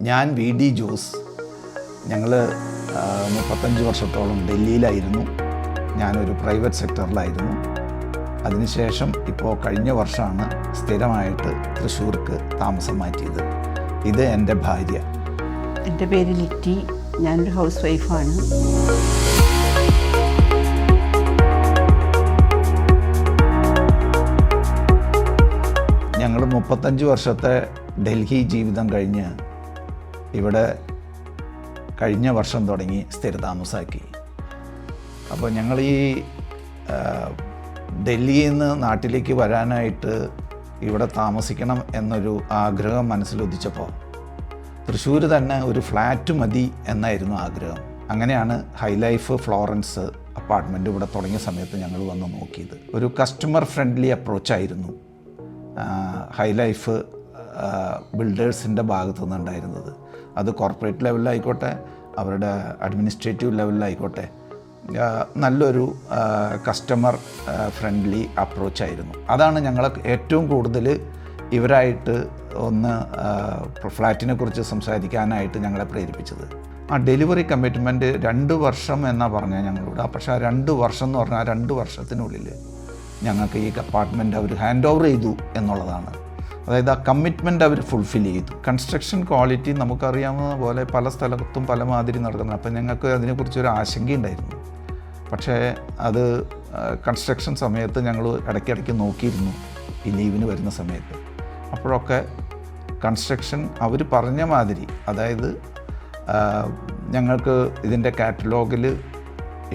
ഞാൻ V D Jose. ഞങ്ങൾ 35 വർഷത്തോളം ഡൽഹിയിലായിരുന്നു. ഞാനൊരു പ്രൈവറ്റ് സെക്ടറിലായിരുന്നു. അതിനുശേഷം ഇപ്പോൾ കഴിഞ്ഞ വർഷമാണ് സ്ഥിരമായിട്ട് തൃശ്ശൂർക്ക് താമസം മാറ്റിയത്. ഇത് എൻ്റെ ഭാര്യ. എൻ്റെ പേര് ലിറ്റി. ഞാനൊരു ഹൗസ് വൈഫാണ്. ഞങ്ങൾ 35 വർഷത്തെ ഡൽഹി ജീവിതം കഴിഞ്ഞ് ഇവിടെ കഴിഞ്ഞ വർഷം തുടങ്ങി സ്ഥിരതാമസമാക്കി. അപ്പോൾ ഞങ്ങൾ ഈ ഡൽഹിയിൽ നിന്ന് നാട്ടിലേക്ക് വരാനായിട്ട് ഇവിടെ താമസിക്കണം എന്നൊരു ആഗ്രഹം മനസ്സിലുദിച്ചപ്പോൾ തൃശ്ശൂർ തന്നെ ഒരു ഫ്ലാറ്റ് മതി എന്നായിരുന്നു ആഗ്രഹം. അങ്ങനെയാണ് ഹൈലൈഫ് ഫ്ലോറൻസ് അപ്പാർട്ട്മെൻറ്റ് ഇവിടെ തുടങ്ങിയ സമയത്ത് ഞങ്ങൾ വന്ന് നോക്കിയത്. ഒരു കസ്റ്റമർ ഫ്രണ്ട്ലി അപ്രോച്ചായിരുന്നു ഹൈലൈഫ് ബിൽഡേഴ്സിൻ്റെ ഭാഗത്തു നിന്നുണ്ടായിരുന്നത്. അത് കോർപ്പറേറ്റ് ലെവലിലായിക്കോട്ടെ, അവരുടെ അഡ്മിനിസ്ട്രേറ്റീവ് ലെവലിലായിക്കോട്ടെ, നല്ലൊരു കസ്റ്റമർ ഫ്രണ്ട്ലി അപ്രോച്ചായിരുന്നു. അതാണ് ഞങ്ങൾ ഏറ്റവും കൂടുതൽ ഇവരായിട്ട് ഒന്ന് ഫ്ലാറ്റിനെ കുറിച്ച് സംസാരിക്കാനായിട്ട് ഞങ്ങളെ പ്രേരിപ്പിച്ചത്. ഡെലിവറി കമ്മിറ്റ്മെൻറ്റ് 2 വർഷം എന്നാണ് പറഞ്ഞത് ഞങ്ങളോട്. പക്ഷേ ആ 2 വർഷം എന്ന് പറഞ്ഞാൽ 2 വർഷത്തിനുള്ളിൽ ഞങ്ങൾക്ക് ഈ അപ്പാർട്ട്മെൻറ്റ് അവർ ഹാൻഡ് ഓവർ ചെയ്തു എന്നുള്ളതാണ്. അതായത് ആ കമ്മിറ്റ്മെൻറ്റ് അവർ ഫുൾഫിൽ ചെയ്തു. കൺസ്ട്രക്ഷൻ ക്വാളിറ്റി നമുക്കറിയാവുന്ന പോലെ പല സ്ഥലത്തും പല മാതിരി നടക്കുന്നത്. അപ്പം ഞങ്ങൾക്ക് അതിനെക്കുറിച്ചൊരു ആശങ്കയുണ്ടായിരുന്നു. പക്ഷേ അത് കൺസ്ട്രക്ഷൻ സമയത്ത് ഞങ്ങൾ ഇടയ്ക്കിടയ്ക്ക് നോക്കിയിരുന്നു ഈ ലീവിന് വരുന്ന സമയത്ത്. അപ്പോഴൊക്കെ കൺസ്ട്രക്ഷൻ അവർ പറഞ്ഞ മാതിരി, അതായത് ഞങ്ങൾക്ക് ഇതിൻ്റെ കാറ്റലോഗിൽ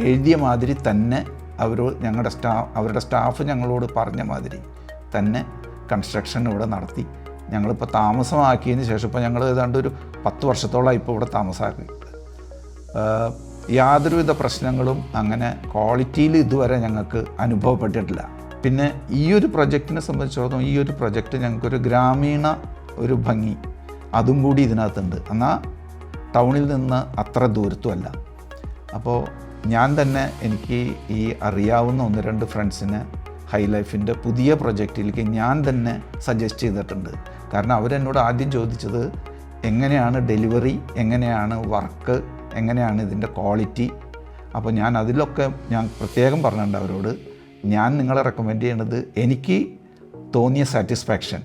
എഴുതിയ മാതിരി തന്നെ അവരുടെ സ്റ്റാഫ് ഞങ്ങളോട് പറഞ്ഞ മാതിരി തന്നെ കൺസ്ട്രക്ഷൻ ഇവിടെ നടത്തി. ഞങ്ങളിപ്പോൾ താമസമാക്കിയതിന് ശേഷം ഇപ്പോൾ ഞങ്ങൾ ഏതാണ്ട് ഒരു 10 വർഷത്തോളമായി ഇപ്പോൾ ഇവിടെ താമസമാക്കിയിട്ട് യാതൊരുവിധ പ്രശ്നങ്ങളും അങ്ങനെ ക്വാളിറ്റിയിൽ ഇതുവരെ ഞങ്ങൾക്ക് അനുഭവപ്പെട്ടിട്ടില്ല. പിന്നെ ഈ ഒരു പ്രൊജക്റ്റിനെ സംബന്ധിച്ചിടത്തോളം ഈ ഒരു പ്രൊജക്റ്റ് ഞങ്ങൾക്കൊരു ഗ്രാമീണ ഒരു ഭംഗി അതും കൂടി ഇതിനകത്തുണ്ട്. എന്നാൽ ടൗണിൽ നിന്ന് അത്ര ദൂരത്തുമല്ല. അപ്പോൾ ഞാൻ തന്നെ എനിക്ക് ഈ അറിയാവുന്ന 1-2 ഫ്രണ്ട്സിനെ ഹൈലൈഫിൻ്റെ പുതിയ പ്രൊജക്റ്റിലേക്ക് ഞാൻ തന്നെ സജസ്റ്റ് ചെയ്തിട്ടുണ്ട്. കാരണം അവരെന്നോട് ആദ്യം ചോദിച്ചത് എങ്ങനെയാണ് ഡെലിവറി, എങ്ങനെയാണ് വർക്ക്, എങ്ങനെയാണ് ഇതിൻ്റെ ക്വാളിറ്റി. അപ്പോൾ ഞാൻ അതിലൊക്കെ ഞാൻ പ്രത്യേകം പറഞ്ഞിട്ടുണ്ട് അവരോട്, ഞാൻ നിങ്ങളെ റെക്കമെൻഡ് ചെയ്യണത് എനിക്ക് തോന്നിയ സാറ്റിസ്ഫാക്ഷൻ,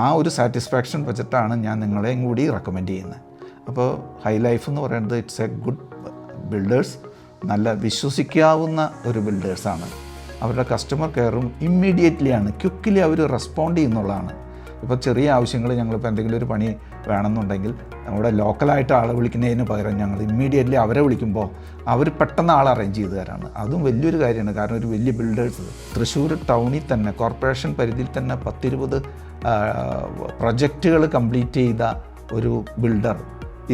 ആ ഒരു സാറ്റിസ്ഫാക്ഷൻ വെച്ചിട്ടാണ് ഞാൻ നിങ്ങളെയും കൂടി റെക്കമെൻഡ് ചെയ്യുന്നത്. അപ്പോൾ ഹൈലൈഫ് എന്ന് പറയുന്നത് ഇറ്റ്സ് എ ഗുഡ് ബിൽഡേഴ്സ്, നല്ല വിശ്വസിക്കാവുന്ന ഒരു ബിൽഡേഴ്സാണ്. അവരുടെ കസ്റ്റമർ കെയറും ഇമ്മീഡിയറ്റ്ലിയാണ്, ക്വിക്കലി അവർ റെസ്പോണ്ട് ചെയ്യുന്നുള്ളതാണ്. ഇപ്പോൾ ചെറിയ ആവശ്യങ്ങൾ ഞങ്ങളിപ്പോൾ എന്തെങ്കിലും ഒരു പണി വേണമെന്നുണ്ടെങ്കിൽ നമ്മുടെ ലോക്കലായിട്ട് ആളെ വിളിക്കുന്നതിന് പകരം ഞങ്ങൾ ഇമ്മീഡിയറ്റ്ലി അവരെ വിളിക്കുമ്പോൾ അവർ പെട്ടെന്ന് ആളെ അറേഞ്ച് ചെയ്ത് തരാണ്. അതും വലിയൊരു കാര്യമാണ്. കാരണം ഒരു വലിയ ബിൽഡേഴ്സ് തൃശ്ശൂർ ടൗണിൽ തന്നെ കോർപ്പറേഷൻ പരിധിയിൽ തന്നെ 10-20 പ്രൊജക്റ്റുകൾ കംപ്ലീറ്റ് ചെയ്ത ഒരു ബിൽഡർ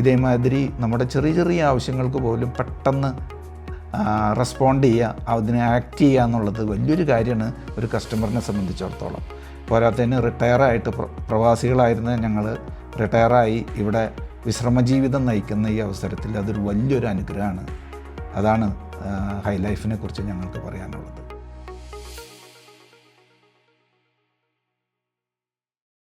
ഇതേമാതിരി നമ്മുടെ ചെറിയ ചെറിയ ആവശ്യങ്ങൾക്ക് പോലും പെട്ടെന്ന് റെസ്പോണ്ട് ചെയ്യുക, അതിനെ ആക്ട് ചെയ്യുക എന്നുള്ളത് വലിയൊരു കാര്യമാണ് ഒരു കസ്റ്റമറിനെ സംബന്ധിച്ചിടത്തോളം. പോരാത്തതിന് റിട്ടയറായിട്ട് പ്രവാസികളായിരുന്ന ഞങ്ങൾ റിട്ടയറായി ഇവിടെ വിശ്രമജീവിതം നയിക്കുന്ന ഈ അവസരത്തിൽ അതൊരു വലിയൊരു അനുഗ്രഹമാണ്. അതാണ് ഹൈലൈഫിനെ കുറിച്ച് ഞങ്ങൾക്ക് പറയാനുള്ളത്.